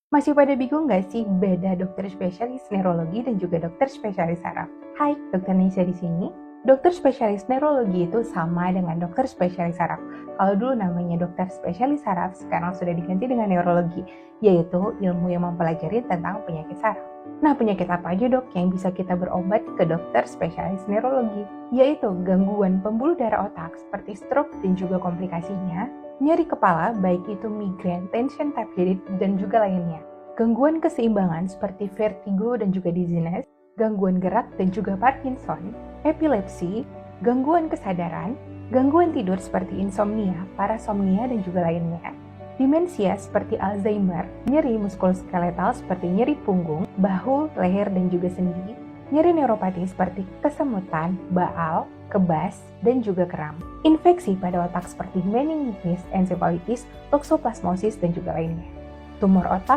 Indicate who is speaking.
Speaker 1: Masih pada bingung nggak sih beda dokter spesialis neurologi dan juga dokter spesialis saraf? Hai, dokter Nisha di sini. Dokter spesialis neurologi itu sama dengan dokter spesialis saraf. Kalau dulu namanya dokter spesialis saraf, sekarang sudah diganti dengan neurologi, yaitu ilmu yang mempelajari tentang penyakit saraf. Nah, penyakit apa aja dok yang bisa kita berobat ke dokter spesialis neurologi? Yaitu gangguan pembuluh darah otak seperti stroke dan juga komplikasinya, nyeri kepala baik itu migrain, tension type headache, dan juga lainnya. Gangguan keseimbangan seperti vertigo dan juga dizziness, gangguan gerak dan juga Parkinson, epilepsi, gangguan kesadaran, gangguan tidur seperti insomnia, parasomnia dan juga lainnya. Demensia seperti Alzheimer, nyeri muskuloskeletal seperti nyeri punggung, bahu, leher dan juga sendi, nyeri neuropati seperti kesemutan, baal, kebas, dan juga kram. Infeksi pada otak seperti meningitis, encephalitis, toxoplasmosis, dan juga lainnya. Tumor otak